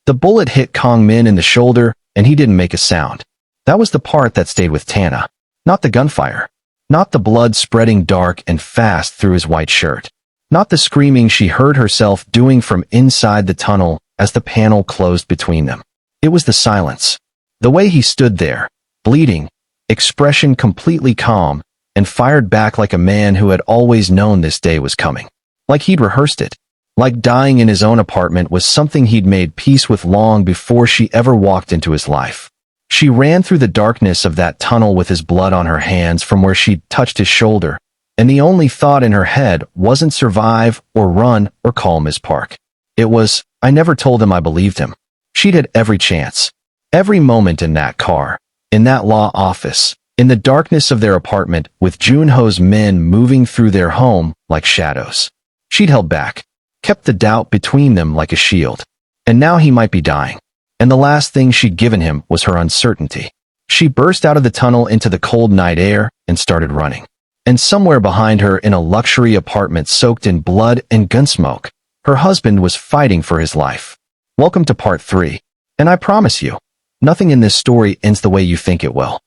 The bullet hit Kong Min in the shoulder, and he didn't make a sound. That was the part that stayed with Tana. Not the gunfire. Not the blood spreading dark and fast through his white shirt. Not the screaming she heard herself doing from inside the tunnel as the panel closed between them. It was the silence. The way he stood there, bleeding, expression completely calm, and fired back like a man who had always known this day was coming. Like he'd rehearsed it. Like dying in his own apartment was something he'd made peace with long before she ever walked into his life. She ran through the darkness of that tunnel with his blood on her hands from where she'd touched his shoulder, and the only thought in her head wasn't survive or run or call Ms. Park. It was, I never told him I believed him. She'd had every chance. Every moment in that car, in that law office, in the darkness of their apartment with Junho's men moving through their home like shadows. She'd held back, kept the doubt between them like a shield. And now he might be dying. And the last thing she'd given him was her uncertainty. She burst out of the tunnel into the cold night air and started running. And somewhere behind her in a luxury apartment soaked in blood and gunsmoke, her husband was fighting for his life. Welcome to part 3. And I promise you, nothing in this story ends the way you think it will.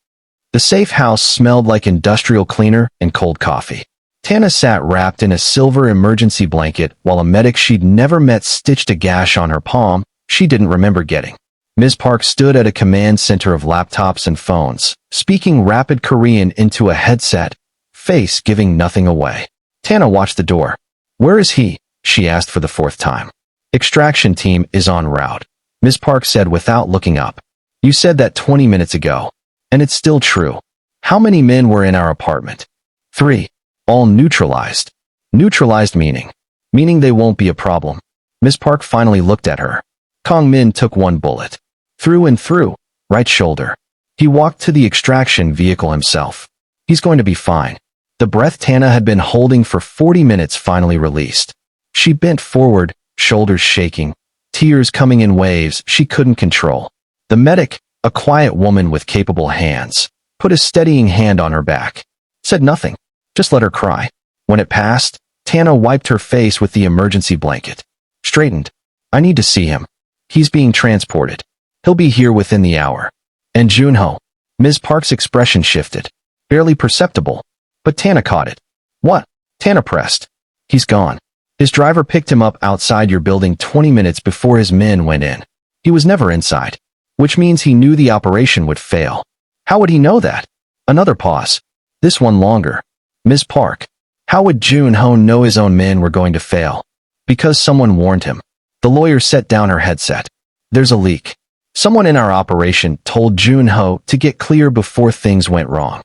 The safe house smelled like industrial cleaner and cold coffee. Tana sat wrapped in a silver emergency blanket while a medic she'd never met stitched a gash on her palm she didn't remember getting. Ms. Park stood at a command center of laptops and phones, speaking rapid Korean into a headset, face giving nothing away. Tana watched the door. Where is he? She asked for the 4th time. Extraction team is en route, Ms. Park said without looking up. You said that 20 minutes ago. And it's still true. How many men were in our apartment? 3. All neutralized. Neutralized meaning they won't be a problem. Ms. Park finally looked at her. Kong Min took 1 bullet. Through and through, right shoulder. He walked to the extraction vehicle himself. He's going to be fine. The breath Tana had been holding for 40 minutes finally released. She bent forward, shoulders shaking, tears coming in waves she couldn't control. The medic, a quiet woman with capable hands, put a steadying hand on her back. Said nothing. Just let her cry. When it passed, Tana wiped her face with the emergency blanket. Straightened. I need to see him. He's being transported. He'll be here within the hour. And Junho. Ms. Park's expression shifted. Barely perceptible. But Tana caught it. What? Tana pressed. He's gone. His driver picked him up outside your building 20 minutes before his men went in. He was never inside. Which means he knew the operation would fail. How would he know that? Another pause. This one longer. Ms. Park. How would Junho know his own men were going to fail? Because someone warned him. The lawyer set down her headset. There's a leak. Someone in our operation told Junho to get clear before things went wrong.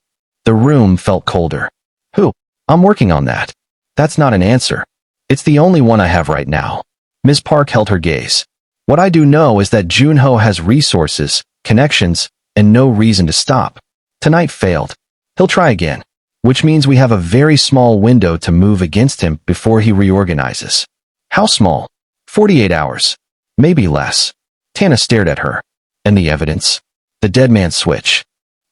The room felt colder. Who? I'm working on that. That's not an answer. It's the only one I have right now. Ms. Park held her gaze. What I do know is that Junho has resources, connections, and no reason to stop. Tonight failed. He'll try again. Which means we have a very small window to move against him before he reorganizes. How small? 48 hours. Maybe less. Tana stared at her. And the evidence? The dead man's switch.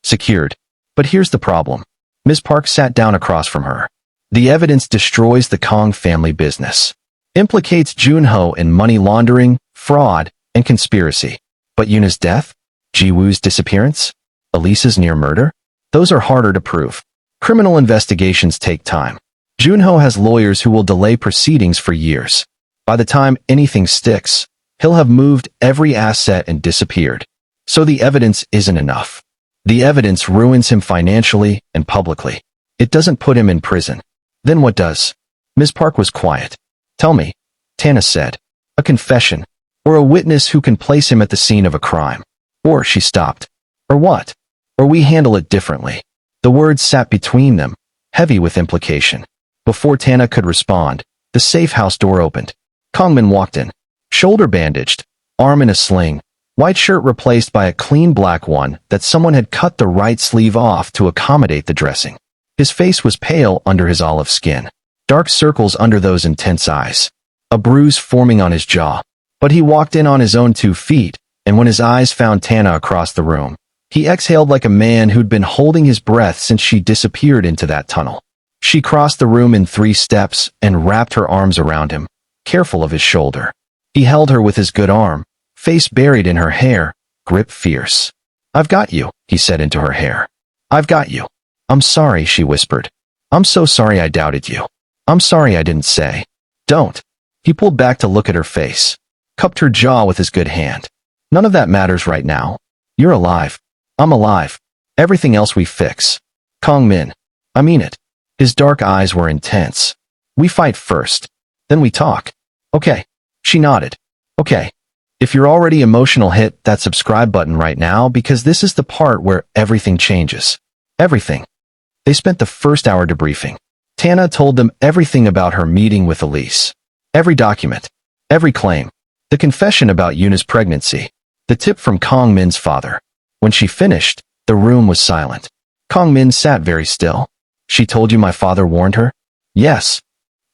Secured. But here's the problem. Ms. Park sat down across from her. The evidence destroys the Kong family business. Implicates Junho in money laundering, fraud, and conspiracy. But Yuna's death? Jiwoo's disappearance? Elisa's near murder? Those are harder to prove. Criminal investigations take time. Junho has lawyers who will delay proceedings for years. By the time anything sticks, he'll have moved every asset and disappeared. So the evidence isn't enough. The evidence ruins him financially and publicly. It doesn't put him in prison. Then what does? Ms. Park was quiet. Tell me, Tana said. A confession. Or a witness who can place him at the scene of a crime. Or she stopped. Or what? Or we handle it differently. The words sat between them, heavy with implication. Before Tana could respond, the safe house door opened. Kongmin walked in. Shoulder bandaged, arm in a sling, white shirt replaced by a clean black one that someone had cut the right sleeve off to accommodate the dressing. His face was pale under his olive skin. Dark circles under those intense eyes. A bruise forming on his jaw. But he walked in on his own 2 feet, and when his eyes found Tana across the room, he exhaled like a man who'd been holding his breath since she disappeared into that tunnel. She crossed the room in 3 steps and wrapped her arms around him, careful of his shoulder. He held her with his good arm, face buried in her hair, grip fierce. "I've got you," he said into her hair. "I've got you." "I'm sorry," she whispered. "I'm so sorry I doubted you. I'm sorry I didn't say." "Don't." He pulled back to look at her face, cupped her jaw with his good hand. "None of that matters right now. You're alive. I'm alive. Everything else we fix." "Kong Min. I mean it." His dark eyes were intense. "We fight first. Then we talk." "Okay." She nodded. "Okay." If you're already emotional, hit that subscribe button right now because this is the part where everything changes. Everything. They spent the first hour debriefing. Tana told them everything about her meeting with Elise. Every document. Every claim. The confession about Yuna's pregnancy. The tip from Kong Min's father. When she finished, the room was silent. Kong Min sat very still. "She told you my father warned her?" "Yes."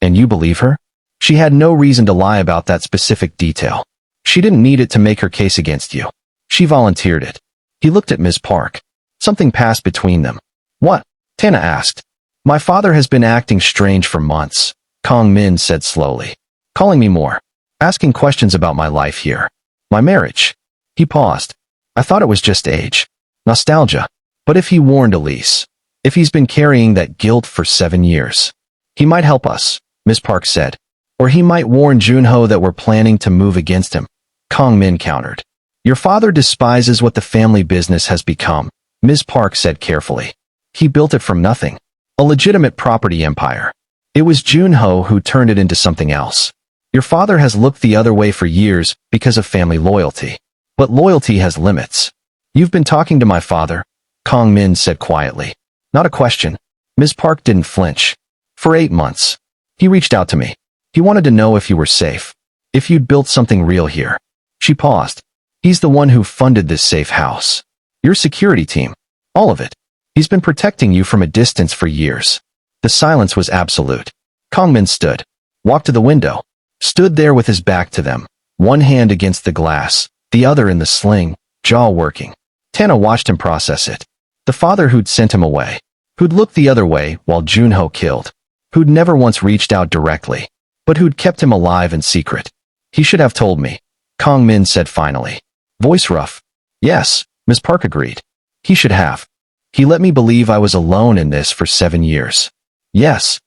"And you believe her?" She had no reason to lie about that specific detail. She didn't need it to make her case against you. She volunteered it. He looked at Ms. Park. Something passed between them. "What?" Tana asked. "My father has been acting strange for months," Kong Min said slowly. "Calling me more. Asking questions about my life here. My marriage." He paused. "I thought it was just age. Nostalgia. But if he warned Elise, if he's been carrying that guilt for 7 years, he might help us," Ms. Park said. "Or he might warn Junho that we're planning to move against him," Kong Min countered. "Your father despises what the family business has become," Ms. Park said carefully. "He built it from nothing. A legitimate property empire. It was Junho who turned it into something else. Your father has looked the other way for years because of family loyalty. But loyalty has limits." "You've been talking to my father," Kong Min said quietly. "Not a question." Ms. Park didn't flinch. "For 8 months. He reached out to me. He wanted to know if you were safe. If you'd built something real here." She paused. "He's the one who funded this safe house. Your security team. All of it. He's been protecting you from a distance for years." The silence was absolute. Kong Min stood. Walked to the window. Stood there with his back to them. One hand against the glass. The other in the sling. Jaw working. Tana watched him process it. The father who'd sent him away. Who'd looked the other way while Junho killed. Who'd never once reached out directly. But who'd kept him alive in secret. "He should have told me," Kong Min said finally. Voice rough. "Yes," Ms. Park agreed. "He should have. He let me believe I was alone in this for 7 years. Yes.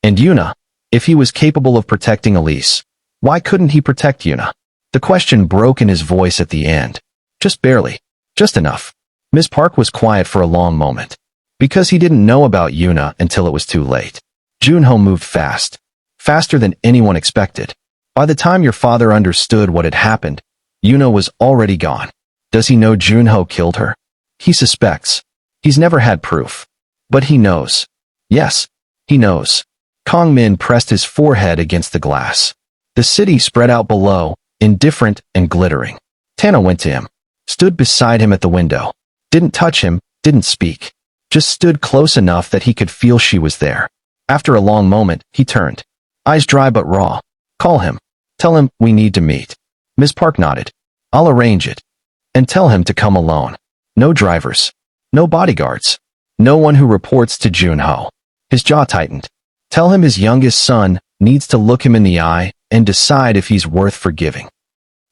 And Yuna, if he was capable of protecting Elise, why couldn't he protect Yuna?" The question broke in his voice at the end. Just barely. Just enough. Ms. Park was quiet for a long moment. Because he didn't know about Yuna until it was too late. Junho moved fast. Faster than anyone expected. By the time your father understood what had happened, Yuna was already gone. Does he know Junho killed her? He suspects. He's never had proof. But he knows. Yes, he knows. Kong Min pressed his forehead against the glass. The city spread out below, indifferent and glittering. Tana went to him. Stood beside him at the window. Didn't touch him, didn't speak. Just stood close enough that he could feel she was there. After a long moment, he turned. Eyes dry but raw. "Call him. Tell him we need to meet." Ms. Park nodded. "I'll arrange it. And tell him to come alone. No drivers. No bodyguards. No one who reports to Junho." His jaw tightened. "Tell him his youngest son needs to look him in the eye and decide if he's worth forgiving."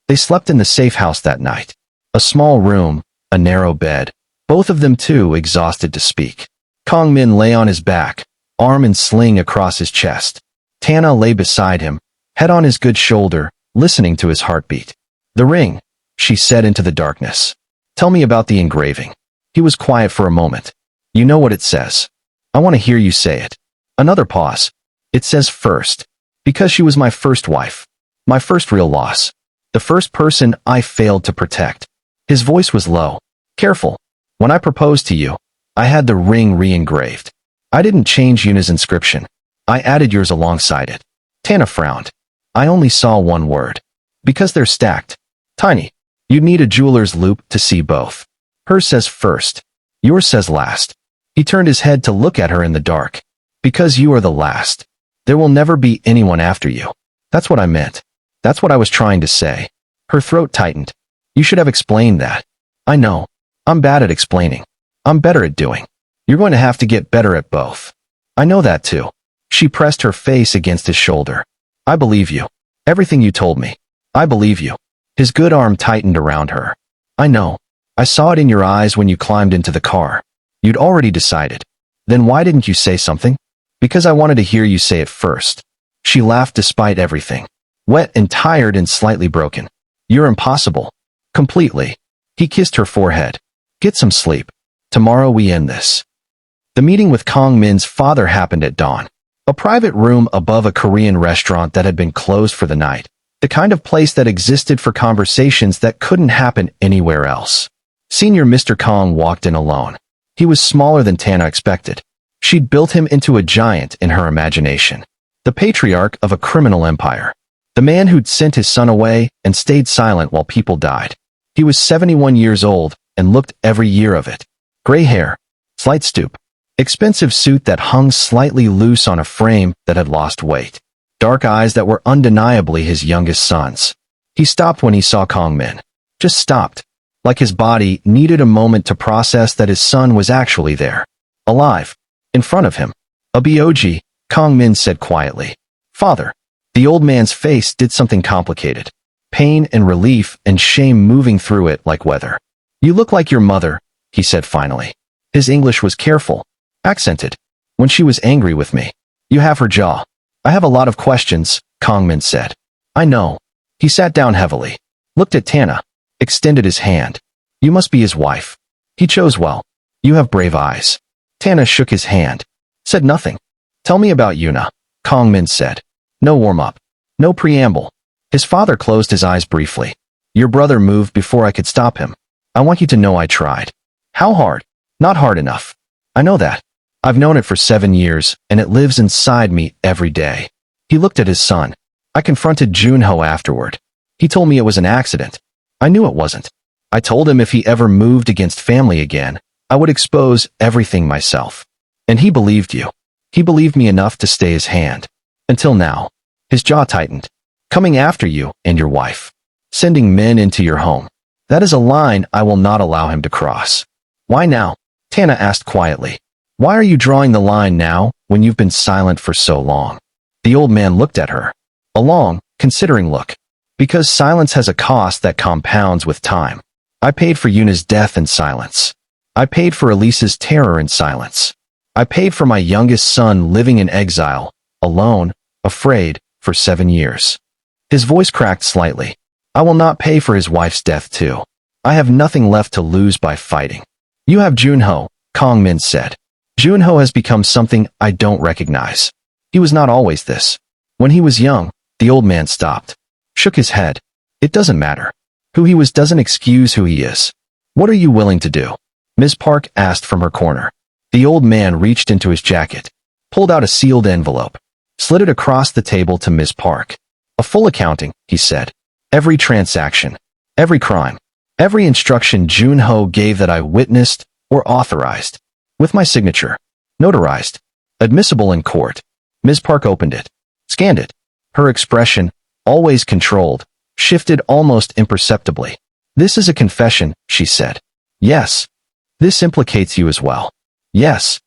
They slept in the safe house that night. A small room, a narrow bed. Both of them too exhausted to speak. Kong Min lay on his back, arm and sling across his chest. Tana lay beside him, head on his good shoulder, listening to his heartbeat. "The ring," she said into the darkness. "Tell me about the engraving." He was quiet for a moment. "You know what it says. I want to hear you say it." Another pause. "It says first. Because she was my first wife. My first real loss. The first person I failed to protect." His voice was low. "Careful. When I proposed to you, I had the ring re-engraved. I didn't change Yuna's inscription. I added yours alongside it." Tana frowned. "I only saw one word. Because they're stacked. Tiny. You'd need a jeweler's loupe to see both. Hers says first. Yours says last." He turned his head to look at her in the dark. "Because you are the last. There will never be anyone after you. That's what I meant. That's what I was trying to say." Her throat tightened. "You should have explained that." "I know. I'm bad at explaining. I'm better at doing. You're going to have to get better at both." "I know that too." She pressed her face against his shoulder. "I believe you. Everything you told me. I believe you. His good arm tightened around her. I know. I saw it in your eyes when you climbed into the car. You'd already decided. Then why didn't you say something? Because I wanted to hear you say it first. She laughed despite everything. Wet and tired and slightly broken. You're impossible. Completely. He kissed her forehead. Get some sleep. Tomorrow we end this. The meeting with Kong Min's father happened at dawn. A private room above a Korean restaurant that had been closed for the night. The kind of place that existed for conversations that couldn't happen anywhere else. Senior Mr. Kong walked in alone. He was smaller than Tana expected. She'd built him into a giant in her imagination. The patriarch of a criminal empire. The man who'd sent his son away and stayed silent while people died. He was 71 years old and looked every year of it. Gray hair. Slight stoop. Expensive suit that hung slightly loose on a frame that had lost weight. Dark eyes that were undeniably his youngest son's. He stopped when he saw Kong Min. Just stopped. Like his body needed a moment to process that his son was actually there. Alive. In front of him. A Bog, Kong Min said quietly. Father. The old man's face did something complicated. Pain and relief and shame moving through it like weather. You look like your mother, he said finally. His English was careful. Accented. When she was angry with me. You have her jaw. I have a lot of questions, Kong Min said. I know. He sat down heavily. Looked at Tana. Extended his hand. You must be his wife. He chose well. You have brave eyes. Tana shook his hand. Said nothing. Tell me about Yuna, Kong Min said. No warm-up. No preamble. His father closed his eyes briefly. Your brother moved before I could stop him. I want you to know I tried. How hard? Not hard enough. I know that. I've known it for 7 years, and it lives inside me every day. He looked at his son. I confronted Junho afterward. He told me it was an accident. I knew it wasn't. I told him if he ever moved against family again, I would expose everything myself. And he believed you. He believed me enough to stay his hand. Until now. His jaw tightened. Coming after you and your wife. Sending men into your home. That is a line I will not allow him to cross. Why now? Tana asked quietly. Why are you drawing the line now, when you've been silent for so long? The old man looked at her. A long, considering look. Because silence has a cost that compounds with time. I paid for Yuna's death in silence. I paid for Elisa's terror in silence. I paid for my youngest son living in exile, alone, afraid, for 7 years. His voice cracked slightly. I will not pay for his wife's death too. I have nothing left to lose by fighting. You have Junho, Kong Min said. Junho has become something I don't recognize. He was not always this. When he was young, the old man stopped. Shook his head. It doesn't matter. Who he was doesn't excuse who he is. What are you willing to do? Ms. Park asked from her corner. The old man reached into his jacket. Pulled out a sealed envelope. Slid it across the table to Ms. Park. A full accounting, he said. Every transaction. Every crime. Every instruction Junho gave that I witnessed or authorized. With my signature. Notarized. Admissible in court. Ms. Park opened it. Scanned it. Her expression, always controlled, shifted almost imperceptibly. This is a confession, she said. Yes. This implicates you as well. Yes.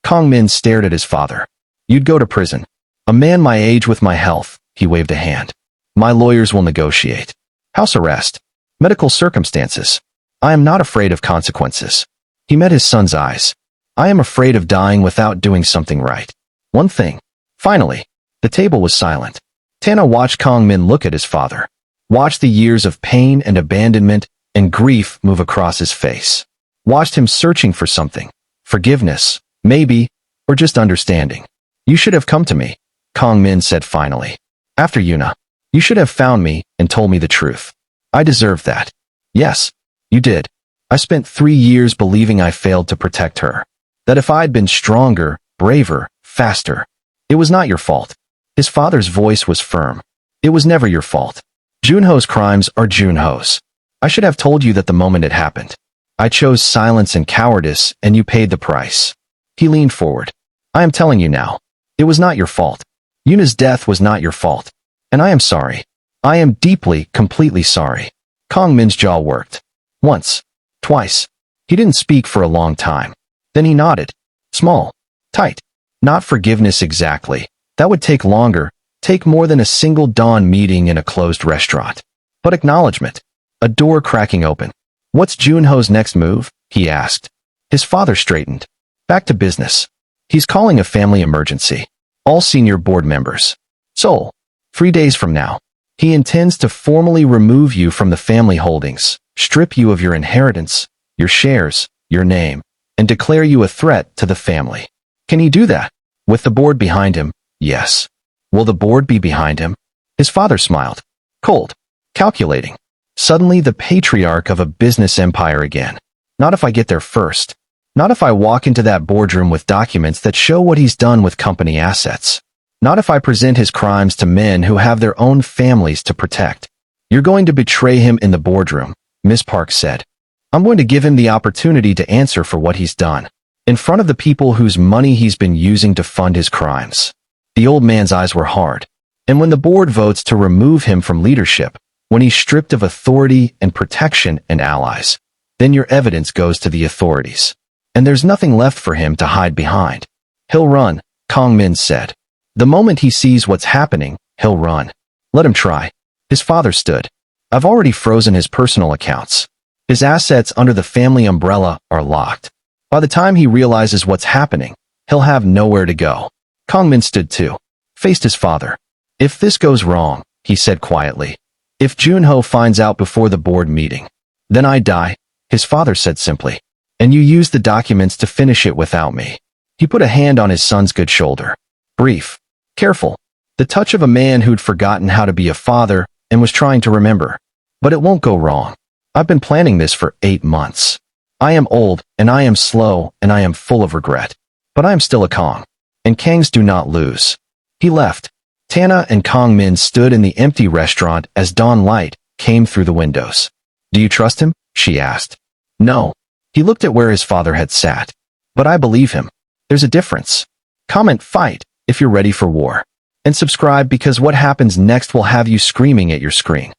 Kong Min stared at his father. You'd go to prison. A man my age with my health, he waved a hand. My lawyers will negotiate. House arrest. Medical circumstances. I am not afraid of consequences. He met his son's eyes. I am afraid of dying without doing something right. One thing. Finally. The table was silent. Tana watched Kong Min look at his father. Watched the years of pain and abandonment and grief move across his face. Watched him searching for something. Forgiveness, maybe, or just understanding. You should have come to me, Kong Min said finally. After Yuna. You should have found me and told me the truth. I deserved that. Yes, you did. I spent 3 years believing I failed to protect her. That if I'd been stronger, braver, faster. It was not your fault. His father's voice was firm. It was never your fault. Junho's crimes are Junho's. I should have told you that the moment it happened. I chose silence and cowardice, and you paid the price. He leaned forward. I am telling you now. It was not your fault. Yuna's death was not your fault. And I am sorry. I am deeply, completely sorry. Kong Min's jaw worked. Once. Twice. He didn't speak for a long time. Then he nodded. Small. Tight. Not forgiveness exactly. That would take longer, take more than a single dawn meeting in a closed restaurant. but acknowledgement. A door cracking open. "What's Junho's next move?" he asked. His father straightened. "Back to business. He's calling a family emergency. All senior board members. Seoul. 3 days from now. He intends to formally remove you from the family holdings, strip you of your inheritance, your shares, your name, and declare you a threat to the family." Can he do that? With the board behind him, yes. Will the board be behind him? His father smiled. Cold. Calculating. Suddenly the patriarch of a business empire again. Not if I get there first. Not if I walk into that boardroom with documents that show what he's done with company assets. Not if I present his crimes to men who have their own families to protect. "You're going to betray him in the boardroom," Ms. Park said. "I'm going to give him the opportunity to answer for what he's done, in front of the people whose money he's been using to fund his crimes." The old man's eyes were hard. "And when the board votes to remove him from leadership, when he's stripped of authority and protection and allies, then your evidence goes to the authorities. And there's nothing left for him to hide behind. He'll run," Kong Min said. "The moment he sees what's happening, he'll run. Let him try." His father stood. "I've already frozen his personal accounts. His assets under the family umbrella are locked. By the time he realizes what's happening, he'll have nowhere to go." Kong Min stood too, faced his father. "If this goes wrong," he said quietly, "if Junho finds out before the board meeting, then I die," his father said simply. "And you use the documents to finish it without me." He put a hand on his son's good shoulder. Brief. Careful. The touch of a man who'd forgotten how to be a father and was trying to remember. "But it won't go wrong. I've been planning this for 8 months. I am old, and I am slow, and I am full of regret. But I am still a Kong. And Kangs do not lose." He left. Tana and Kong Min stood in the empty restaurant as dawn light came through the windows. "Do you trust him?" she asked. "No." He looked at where his father had sat. "But I believe him. There's a difference." Comment fight if you're ready for war. And subscribe because what happens next will have you screaming at your screen.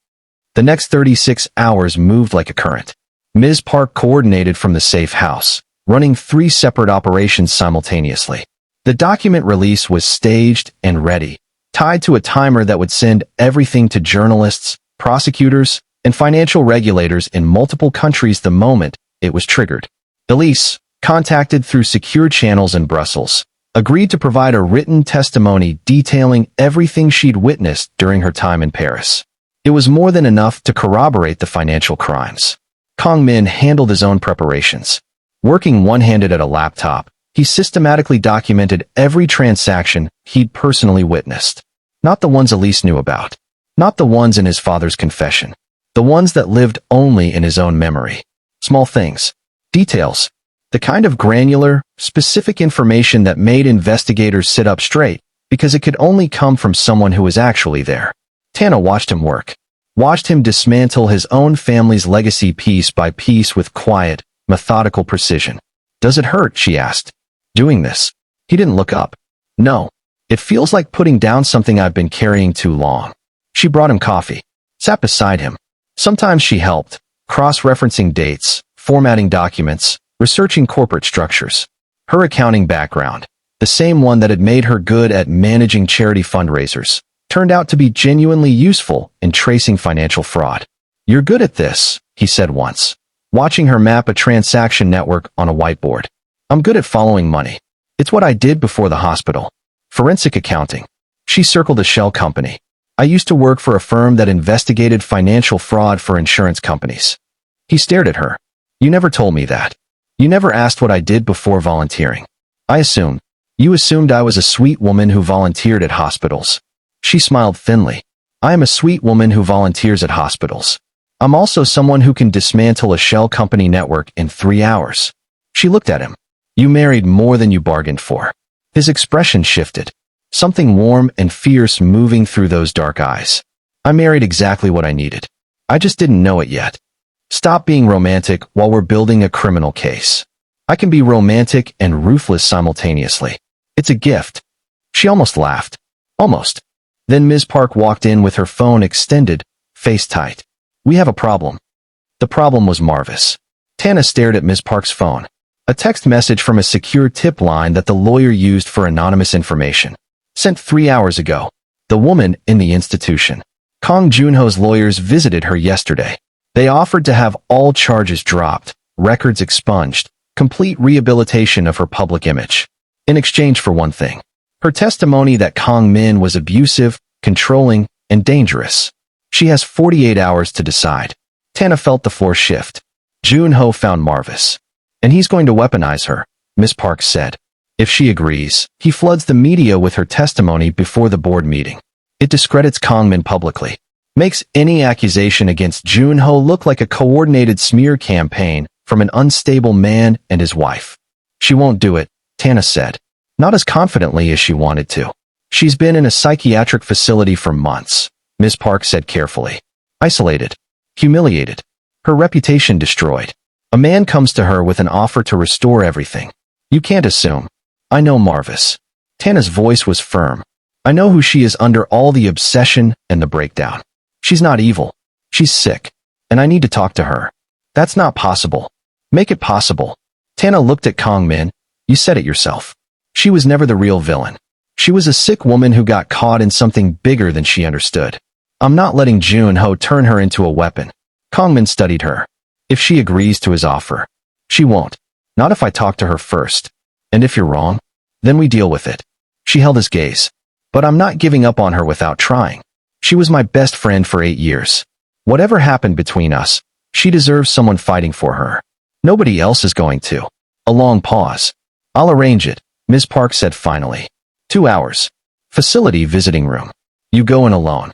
The next 36 hours moved like a current. Ms. Park coordinated from the safe house, running 3 separate operations simultaneously. The document release was staged and ready, tied to a timer that would send everything to journalists, prosecutors, and financial regulators in multiple countries the moment it was triggered. Elise, contacted through secure channels in Brussels, agreed to provide a written testimony detailing everything she'd witnessed during her time in Paris. It was more than enough to corroborate the financial crimes. Kong Min handled his own preparations. Working one-handed at a laptop, he systematically documented every transaction he'd personally witnessed. Not the ones Elise knew about. Not the ones in his father's confession. The ones that lived only in his own memory. Small things. Details. The kind of granular, specific information that made investigators sit up straight, because it could only come from someone who was actually there. Tana watched him work. Watched him dismantle his own family's legacy piece by piece with quiet, methodical precision. "Does it hurt?" she asked. "Doing this?" He didn't look up. "No. It feels like putting down something I've been carrying too long." She brought him coffee. Sat beside him. Sometimes she helped, cross-referencing dates, formatting documents, researching corporate structures. Her accounting background, the same one that had made her good at managing charity fundraisers, turned out to be genuinely useful in tracing financial fraud. "You're good at this," he said once, watching her map a transaction network on a whiteboard. "I'm good at following money. It's what I did before the hospital. Forensic accounting." She circled a shell company. "I used to work for a firm that investigated financial fraud for insurance companies." He stared at her. "You never told me that. You never asked what I did before volunteering." "I assumed. You assumed I was a sweet woman who volunteered at hospitals." She smiled thinly. "I am a sweet woman who volunteers at hospitals. I'm also someone who can dismantle a shell company network in 3 hours." She looked at him. "You married more than you bargained for." His expression shifted. Something warm and fierce moving through those dark eyes. "I married exactly what I needed. I just didn't know it yet. Stop being romantic while we're building a criminal case. I can be romantic and ruthless simultaneously. It's a gift." She almost laughed. Almost. Then Ms. Park walked in with her phone extended, face tight. "We have a problem." The problem was Marvis. Tana stared at Ms. Park's phone. A text message from a secure tip line that the lawyer used for anonymous information. Sent 3 hours ago. The woman in the institution. Kang Junho's lawyers visited her yesterday. They offered to have all charges dropped, records expunged, complete rehabilitation of her public image. In exchange for one thing. Her testimony that Kang Min was abusive, controlling, and dangerous. She has 48 hours to decide. Tana felt the floor shift. Junho found Marvis. And he's going to weaponize her, Miss Park said. If she agrees, he floods the media with her testimony before the board meeting. It discredits Kang Min publicly. Makes any accusation against Junho look like a coordinated smear campaign from an unstable man and his wife. She won't do it, Tana said. Not as confidently as she wanted to. She's been in a psychiatric facility for months, Miss Park said carefully. Isolated. Humiliated. Her reputation destroyed. A man comes to her with an offer to restore everything. You can't assume. I know Marvis. Tana's voice was firm. I know who she is under all the obsession and the breakdown. She's not evil. She's sick. And I need to talk to her. That's not possible. Make it possible. Tana looked at Kang Min. You said it yourself. She was never the real villain. She was a sick woman who got caught in something bigger than she understood. I'm not letting Junho turn her into a weapon. Kang Min studied her. If she agrees to his offer. She won't. Not if I talk to her first. And if you're wrong, then we deal with it. She held his gaze. But I'm not giving up on her without trying. She was my best friend for 8 years. Whatever happened between us, she deserves someone fighting for her. Nobody else is going to. A long pause. I'll arrange it, Ms. Park said finally. 2 hours. Facility visiting room. You go in alone.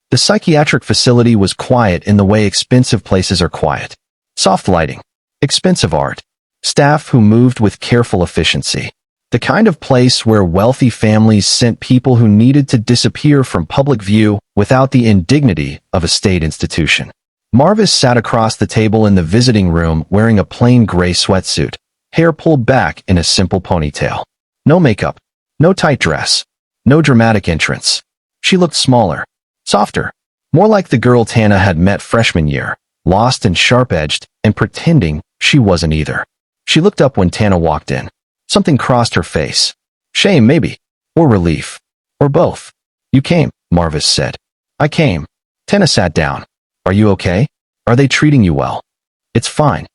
The psychiatric facility was quiet in the way expensive places are quiet. Soft lighting. Expensive art. Staff who moved with careful efficiency. The kind of place where wealthy families sent people who needed to disappear from public view without the indignity of a state institution. Marvis sat across the table in the visiting room wearing a plain gray sweatsuit, hair pulled back in a simple ponytail. No makeup. No tight dress. No dramatic entrance. She looked smaller. Softer. More like the girl Tana had met freshman year, lost and sharp-edged, and pretending she wasn't either. She looked up when Tana walked in. Something crossed her face. Shame, maybe. Or relief. Or both. You came, Marvis said. I came. Tana sat down. Are you okay? Are they treating you well? It's fine.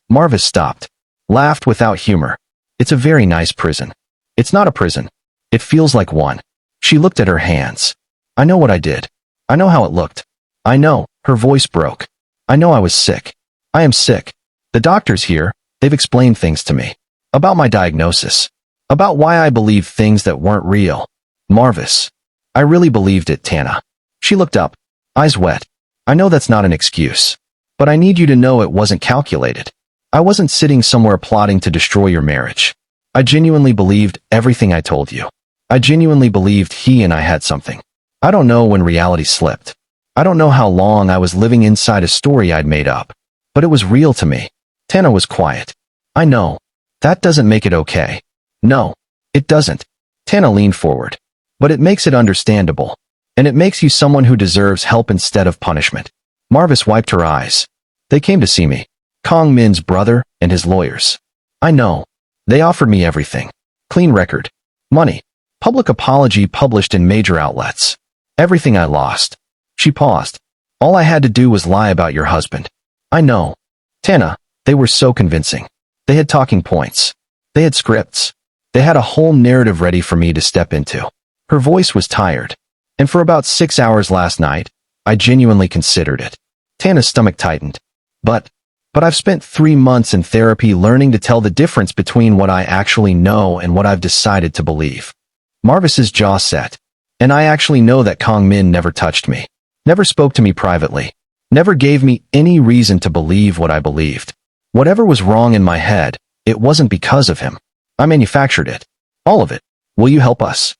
Marvis stopped. Laughed without humor. It's a very nice prison. It's not a prison. It feels like one. She looked at her hands. I know what I did. I know how it looked. I know. Her voice broke. I know I was sick. I am sick. The doctors here, they've explained things to me. About my diagnosis. About why I believed things that weren't real. Marvis. I really believed it, Tana. She looked up. Eyes wet. I know that's not an excuse. But I need you to know it wasn't calculated. I wasn't sitting somewhere plotting to destroy your marriage. I genuinely believed everything I told you. I genuinely believed he and I had something. I don't know when reality slipped. I don't know how long I was living inside a story I'd made up. But it was real to me. Tana was quiet. I know. That doesn't make it okay. No, it doesn't. Tana leaned forward. But it makes it understandable. And it makes you someone who deserves help instead of punishment. Marvis wiped her eyes. They came to see me. Kang Min's brother and his lawyers. I know. They offered me everything. Clean record. Money. Public apology published in major outlets. Everything I lost. She paused. All I had to do was lie about your husband. I know. Tana, they were so convincing. They had talking points. They had scripts. They had a whole narrative ready for me to step into. Her voice was tired. And for about 6 hours last night, I genuinely considered it. Tana's stomach tightened. But I've spent 3 months in therapy learning to tell the difference between what I actually know and what I've decided to believe. Marvis's jaw set. And I actually know that Kang Min never touched me. Never spoke to me privately. Never gave me any reason to believe what I believed. Whatever was wrong in my head, it wasn't because of him. I manufactured it. All of it. Will you help us?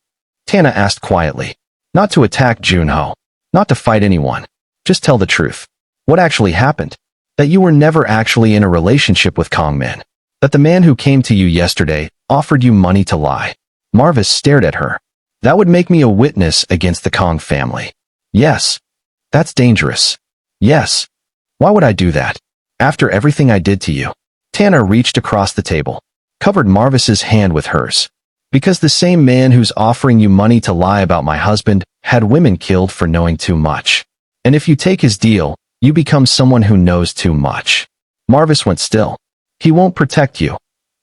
Tana asked quietly. Not to attack Junho. Not to fight anyone. Just tell the truth. What actually happened? That you were never actually in a relationship with Kang Min. That the man who came to you yesterday offered you money to lie. Marvis stared at her. That would make me a witness against the Kang family. Yes. That's dangerous. Yes. Why would I do that? After everything I did to you. Tana reached across the table. Covered Marvis's hand with hers. Because the same man who's offering you money to lie about my husband had women killed for knowing too much. And if you take his deal, you become someone who knows too much. Marvis went still. He won't protect you,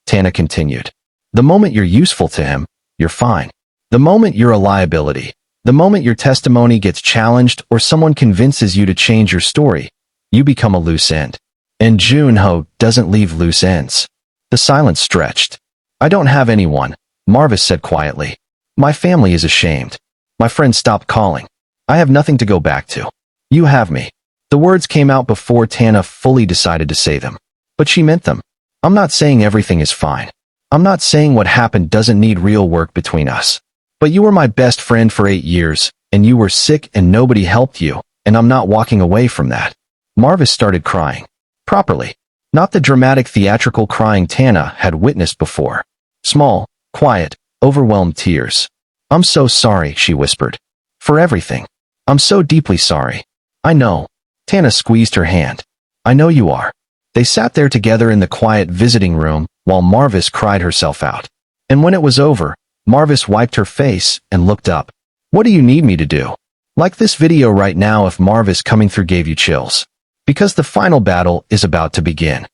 Tana continued. The moment you're useful to him, you're fine. The moment you're a liability, the moment your testimony gets challenged or someone convinces you to change your story, you become a loose end. And Junho doesn't leave loose ends. The silence stretched. I don't have anyone, Marvis said quietly. My family is ashamed. My friends stopped calling. I have nothing to go back to. You have me. The words came out before Tana fully decided to say them. But she meant them. I'm not saying everything is fine. I'm not saying what happened doesn't need real work between us. But you were my best friend for 8 years, and you were sick and nobody helped you, and I'm not walking away from that. Marvis started crying. Properly. Not the dramatic theatrical crying Tana had witnessed before. Small, quiet, overwhelmed tears. I'm so sorry, she whispered. For everything. I'm so deeply sorry. I know. Tana squeezed her hand. I know you are. They sat there together in the quiet visiting room while Marvis cried herself out. And when it was over, Marvis wiped her face and looked up. What do you need me to do? Like this video right now if Marvis coming through gave you chills. Because the final battle is about to begin.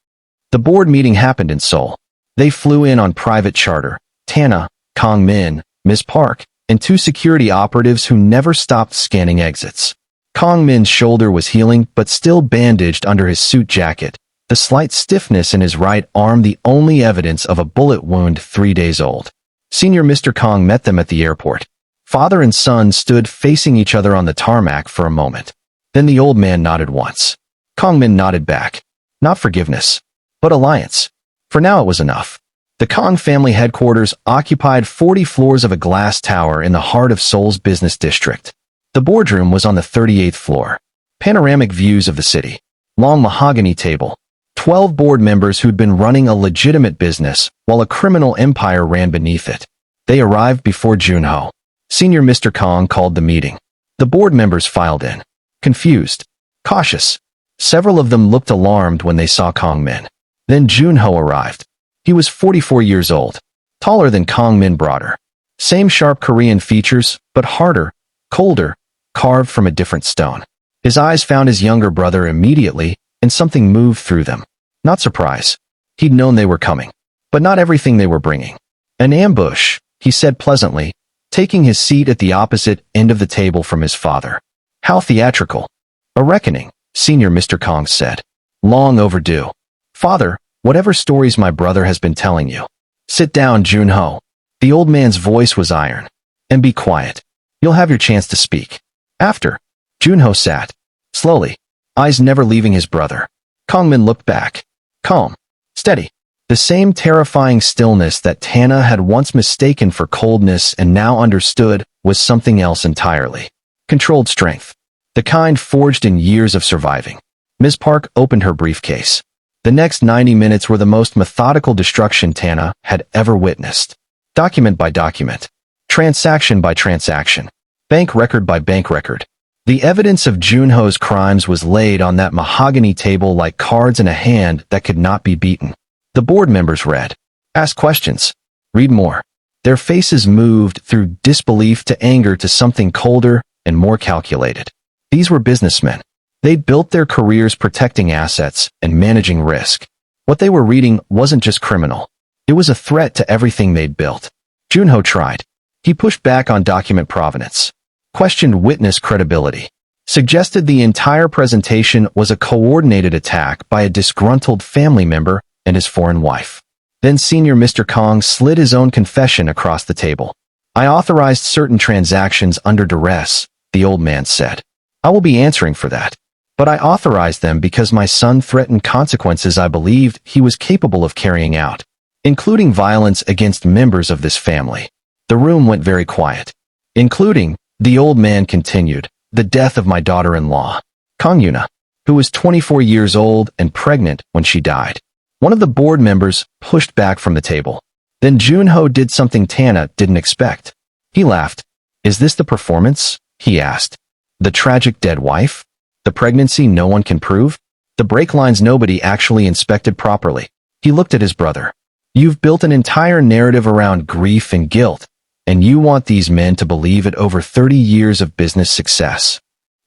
The board meeting happened in Seoul. They flew in on private charter. Tana, Kong Min, Ms. Park, and 2 security operatives who never stopped scanning exits. Kong Min's shoulder was healing but still bandaged under his suit jacket, the slight stiffness in his right arm the only evidence of a bullet wound 3 days old. Senior Mr. Kong met them at the airport. Father and son stood facing each other on the tarmac for a moment. Then the old man nodded once. Kong Min nodded back. Not forgiveness, but alliance. For now it was enough. The Kong family headquarters occupied 40 floors of a glass tower in the heart of Seoul's business district. The boardroom was on the 38th floor. Panoramic views of the city. Long mahogany table. 12 board members who'd been running a legitimate business while a criminal empire ran beneath it. They arrived before Junho. Senior Mr. Kong called the meeting. The board members filed in. Confused. Cautious. Several of them looked alarmed when they saw Kong Min. Then Junho arrived. He was 44 years old. Taller than Kong Min, broader. Same sharp Korean features, but harder, colder, carved from a different stone. His eyes found his younger brother immediately, and something moved through them. Not surprise. He'd known they were coming. But not everything they were bringing. An ambush, he said pleasantly, taking his seat at the opposite end of the table from his father. How theatrical. A reckoning, Senior Mr. Kong said. Long overdue. Father, whatever stories my brother has been telling you. Sit down, Junho. The old man's voice was iron. And be quiet. You'll have your chance to speak. After. Junho sat. Slowly. Eyes never leaving his brother. Kong Min looked back. Calm. Steady. The same terrifying stillness that Tana had once mistaken for coldness and now understood was something else entirely. Controlled strength. The kind forged in years of surviving. Ms. Park opened her briefcase. The next 90 minutes were the most methodical destruction Tana had ever witnessed. Document by document. Transaction by transaction. Bank record by bank record. The evidence of Junho's crimes was laid on that mahogany table like cards in a hand that could not be beaten. The board members read. Ask questions. Read more. Their faces moved through disbelief to anger to something colder and more calculated. These were businessmen. They'd built their careers protecting assets and managing risk. What they were reading wasn't just criminal. It was a threat to everything they'd built. Junho tried. He pushed back on document provenance. Questioned witness credibility. Suggested the entire presentation was a coordinated attack by a disgruntled family member and his foreign wife. Then Senior Mr. Kong slid his own confession across the table. I authorized certain transactions under duress, the old man said. I will be answering for that. But I authorized them because my son threatened consequences I believed he was capable of carrying out, including violence against members of this family. The room went very quiet. Including, the old man continued, the death of my daughter-in-law, Kong Yuna, who was 24 years old and pregnant when she died. One of the board members pushed back from the table. Then Junho did something Tana didn't expect. He laughed. Is this the performance? He asked. The tragic dead wife? The pregnancy no one can prove? The brake lines nobody actually inspected properly. He looked at his brother. You've built an entire narrative around grief and guilt, And you want these men to believe it over 30 years of business success.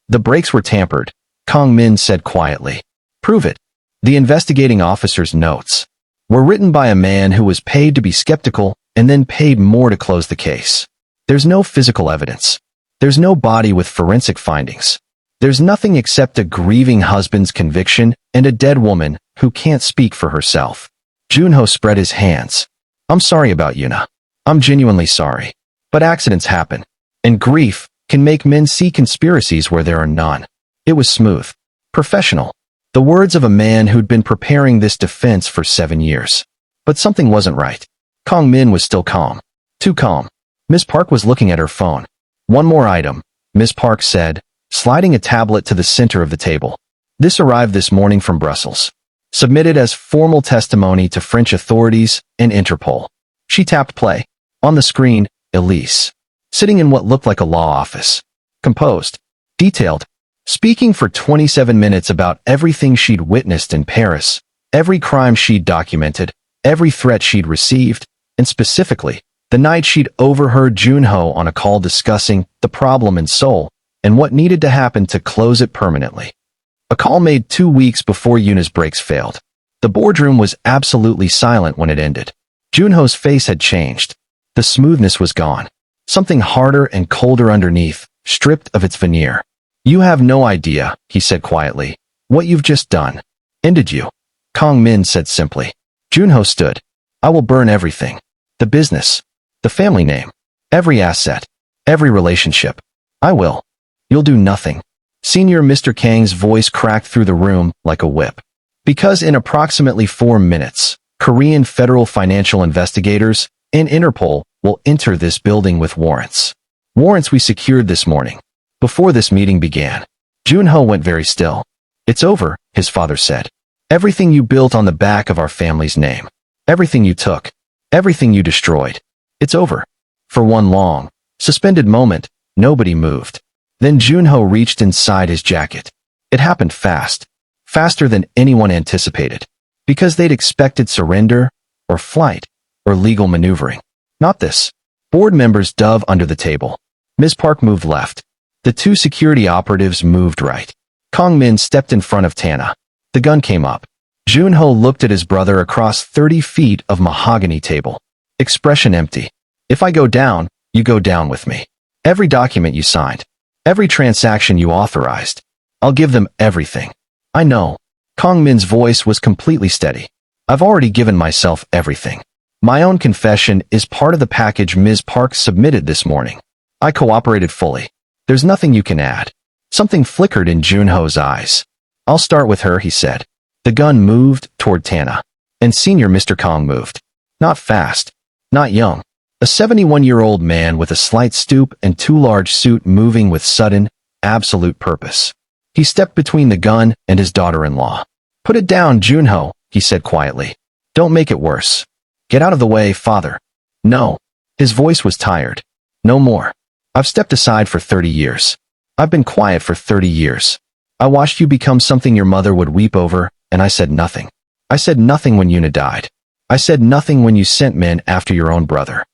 The brakes were tampered, Kong Min said quietly. Prove it. The investigating officer's notes were written by a man who was paid to be skeptical and then paid more to close the case. There's no physical evidence. There's no body with forensic findings. There's nothing except a grieving husband's conviction and a dead woman who can't speak for herself. Junho spread his hands. I'm sorry about Yuna. I'm genuinely sorry. But accidents happen. And grief can make men see conspiracies where there are none. It was smooth. Professional. The words of a man who'd been preparing this defense for 7 years. But something wasn't right. Kong Min was still calm. Too calm. Miss Park was looking at her phone. One more item, Miss Park said, sliding a tablet to the center of the table. This arrived this morning from Brussels. Submitted as formal testimony to French authorities and Interpol. She tapped play. On the screen, Elise. Sitting in what looked like a law office. Composed. Detailed. Speaking for 27 minutes about everything she'd witnessed in Paris, every crime she'd documented, every threat she'd received, and specifically, the night she'd overheard Junho on a call discussing the problem in Seoul and what needed to happen to close it permanently. A call made 2 weeks before Yuna's brakes failed. The boardroom was absolutely silent when it ended. Junho's face had changed. The smoothness was gone. Something harder and colder underneath, stripped of its veneer. You have no idea, he said quietly, what you've just done. Ended you. Kong Min said simply. Junho stood. I will burn everything. The business. The family name. Every asset. Every relationship. I will. You'll do nothing. Senior Mr. Kang's voice cracked through the room like a whip. Because in approximately 4 minutes, Korean federal financial investigators and Interpol will enter this building with warrants. Warrants we secured this morning. Before this meeting began, Junho went very still. It's over, his father said. Everything you built on the back of our family's name. Everything you took. Everything you destroyed. It's over. For one long, suspended moment, nobody moved. Then Junho reached inside his jacket. It happened fast. Faster than anyone anticipated. Because they'd expected surrender, or flight, or legal maneuvering. Not this. Board members dove under the table. Ms. Park moved left. The 2 security operatives moved right. Kong Min stepped in front of Tana. The gun came up. Junho looked at his brother across 30 feet of mahogany table. Expression empty. If I go down, you go down with me. Every document you signed. Every transaction you authorized. I'll give them everything. I know. Kong Min's voice was completely steady. I've already given myself everything. My own confession is part of the package Ms. Park submitted this morning. I cooperated fully. There's nothing you can add. Something flickered in Junho's eyes. I'll start with her, he said. The gun moved toward Tana. And Senior Mr. Kong moved. Not fast. Not young. A 71-year-old man with a slight stoop and too large suit moving with sudden, absolute purpose. He stepped between the gun and his daughter-in-law. Put it down, Junho, he said quietly. Don't make it worse. Get out of the way, father. No. His voice was tired. No more. I've stepped aside for 30 years. I've been quiet for 30 years. I watched you become something your mother would weep over, and I said nothing. I said nothing when Yuna died. I said nothing when you sent men after your own brother.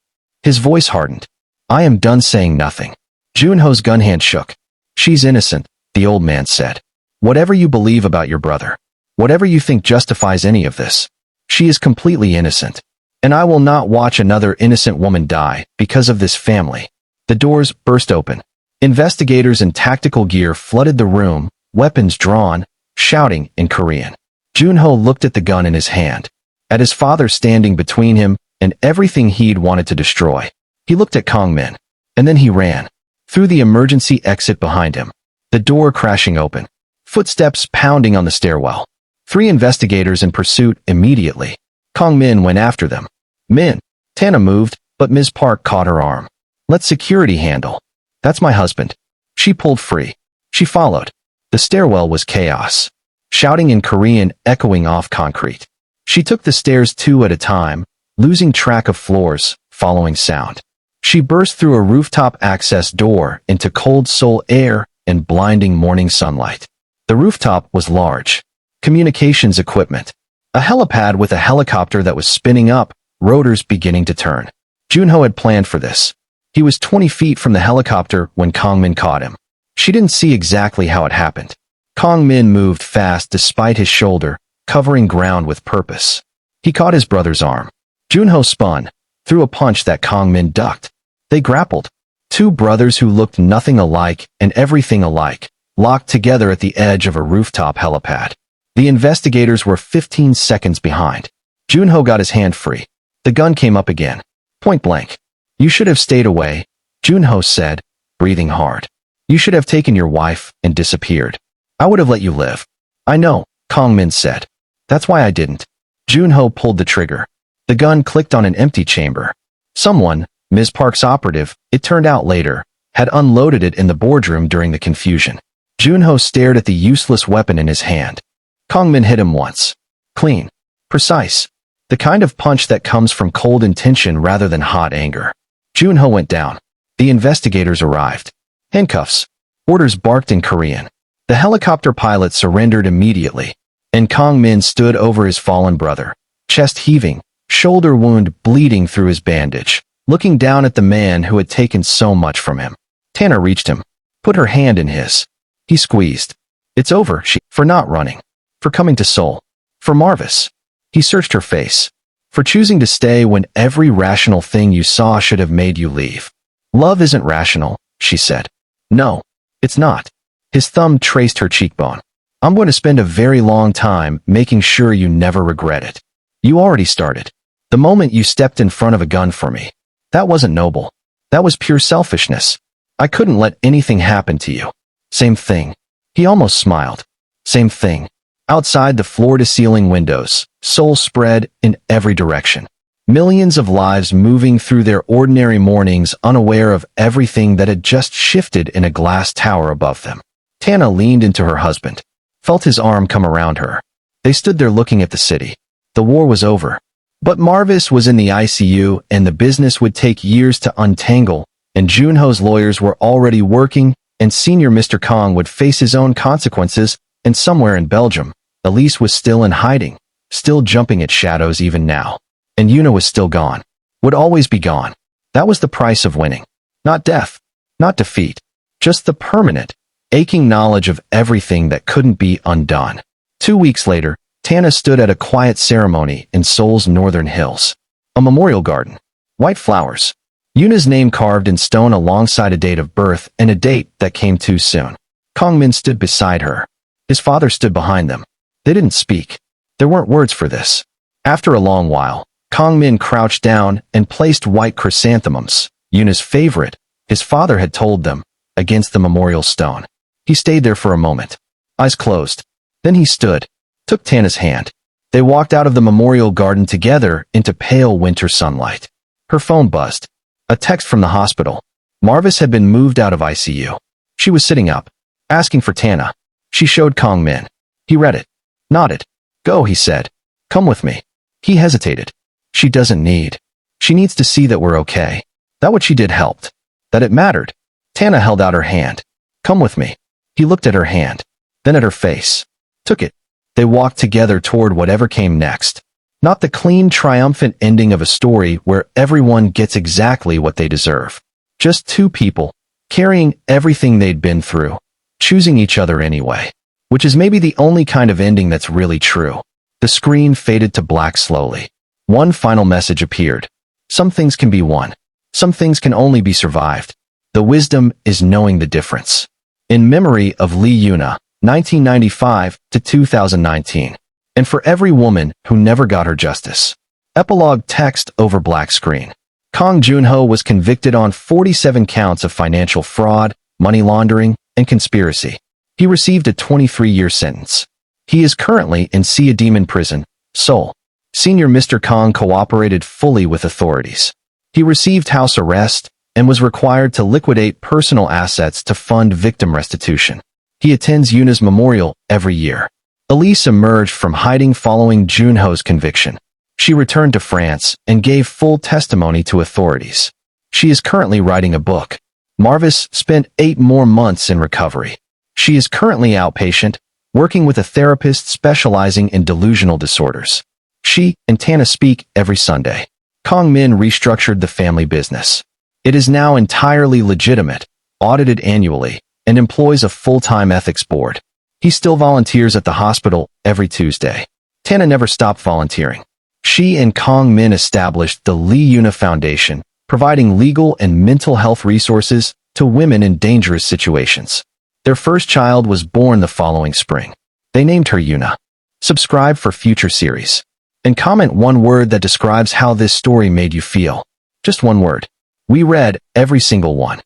His voice hardened. I am done saying nothing. Junho's gun hand shook. She's innocent, the old man said. Whatever you believe about your brother, whatever you think justifies any of this, she is completely innocent. And I will not watch another innocent woman die because of this family. The doors burst open. Investigators in tactical gear flooded the room, weapons drawn, shouting in Korean. Junho looked at the gun in his hand, at his father standing between him and everything he'd wanted to destroy. He looked at Kong Min, and then he ran. Through the emergency exit behind him, the door crashing open. Footsteps pounding on the stairwell. 3 investigators in pursuit immediately. Kong Min went after them. Min. Tana moved, but Ms. Park caught her arm. Let security handle. That's my husband. She pulled free. She followed. The stairwell was chaos. Shouting in Korean echoing off concrete. She took the stairs 2 at a time, losing track of floors, following sound. She burst through a rooftop access door into cold Seoul air and blinding morning sunlight. The rooftop was large. Communications equipment. A helipad with a helicopter that was spinning up, rotors beginning to turn. Junho had planned for this. He was 20 feet from the helicopter when Kong Min caught him. She didn't see exactly how it happened. Kong Min moved fast despite his shoulder, covering ground with purpose. He caught his brother's arm. Junho spun, threw a punch that Kong Min ducked. They grappled. Two brothers who looked nothing alike and everything alike, locked together at the edge of a rooftop helipad. The investigators were 15 seconds behind. Junho got his hand free. The gun came up again. Point blank. You should have stayed away, Junho said, breathing hard. You should have taken your wife and disappeared. I would have let you live. I know, Kong Min said. That's why I didn't. Junho pulled the trigger. The gun clicked on an empty chamber. Someone, Ms. Park's operative, it turned out later, had unloaded it in the boardroom during the confusion. Junho stared at the useless weapon in his hand. Kong Min hit him once. Clean. Precise. The kind of punch that comes from cold intention rather than hot anger. Junho went down. The investigators arrived. Handcuffs. Orders barked in Korean. The helicopter pilot surrendered immediately, and Kong Min stood over his fallen brother, chest heaving, shoulder wound bleeding through his bandage, looking down at the man who had taken so much from him. Tana reached him, put her hand in his. He squeezed. It's over, for not running, for coming to Seoul, for Marvis. He searched her face. For choosing to stay when every rational thing you saw should have made you leave. Love isn't rational, she said. No, it's not. His thumb traced her cheekbone. I'm going to spend a very long time making sure you never regret it. You already started. The moment you stepped in front of a gun for me. That wasn't noble. That was pure selfishness. I couldn't let anything happen to you. Same thing. He almost smiled. Same thing. Outside the floor-to-ceiling windows, Seoul spread in every direction. Millions of lives moving through their ordinary mornings unaware of everything that had just shifted in a glass tower above them. Tana leaned into her husband, felt his arm come around her. They stood there looking at the city. The war was over. But Marvis was in the ICU and the business would take years to untangle, and Junho's lawyers were already working, and Senior Mr. Kong would face his own consequences, and somewhere in Belgium, Elise was still in hiding, still jumping at shadows even now. And Yuna was still gone. Would always be gone. That was the price of winning. Not death. Not defeat. Just the permanent, aching knowledge of everything that couldn't be undone. 2 weeks later, Tana stood at a quiet ceremony in Seoul's northern hills. A memorial garden. White flowers. Yuna's name carved in stone alongside a date of birth and a date that came too soon. Kong Min stood beside her. His father stood behind them. They didn't speak. There weren't words for this. After a long while, Kong Min crouched down and placed white chrysanthemums, Yuna's favorite, his father had told them, against the memorial stone. He stayed there for a moment, eyes closed. Then he stood, took Tana's hand. They walked out of the memorial garden together into pale winter sunlight. Her phone buzzed. A text from the hospital. Marvis had been moved out of ICU. She was sitting up, asking for Tana. She showed Kong Min. He read it. Nodded. Go, he said. Come with me. He hesitated. She doesn't need. She needs to see that we're okay. That what she did helped. That it mattered. Tana held out her hand. Come with me. He looked at her hand. Then at her face. Took it. They walked together toward whatever came next. Not the clean, triumphant ending of a story where everyone gets exactly what they deserve. Just two people, carrying everything they'd been through, choosing each other anyway. Which is maybe the only kind of ending that's really true. The screen faded to black slowly. One final message appeared. Some things can be won. Some things can only be survived. The wisdom is knowing the difference. In memory of Lee Yuna, 1995 to 2019. And for every woman who never got her justice. Epilogue text over black screen. Kong Junho was convicted on 47 counts of financial fraud, money laundering, and conspiracy. He received a 23-year sentence. He is currently in Sia Demon Prison, Seoul. Senior Mr. Kong cooperated fully with authorities. He received house arrest and was required to liquidate personal assets to fund victim restitution. He attends Yuna's memorial every year. Elise emerged from hiding following Junho's conviction. She returned to France and gave full testimony to authorities. She is currently writing a book. Marvis spent 8 more months in recovery. She is currently outpatient, working with a therapist specializing in delusional disorders. She and Tana speak every Sunday. Kong Min restructured the family business. It is now entirely legitimate, audited annually, and employs a full-time ethics board. He still volunteers at the hospital every Tuesday. Tana never stopped volunteering. She and Kong Min established the Lee Yuna Foundation, providing legal and mental health resources to women in dangerous situations. Their first child was born the following spring. They named her Yuna. Subscribe for future series. And comment one word that describes how this story made you feel. Just one word. We read every single one.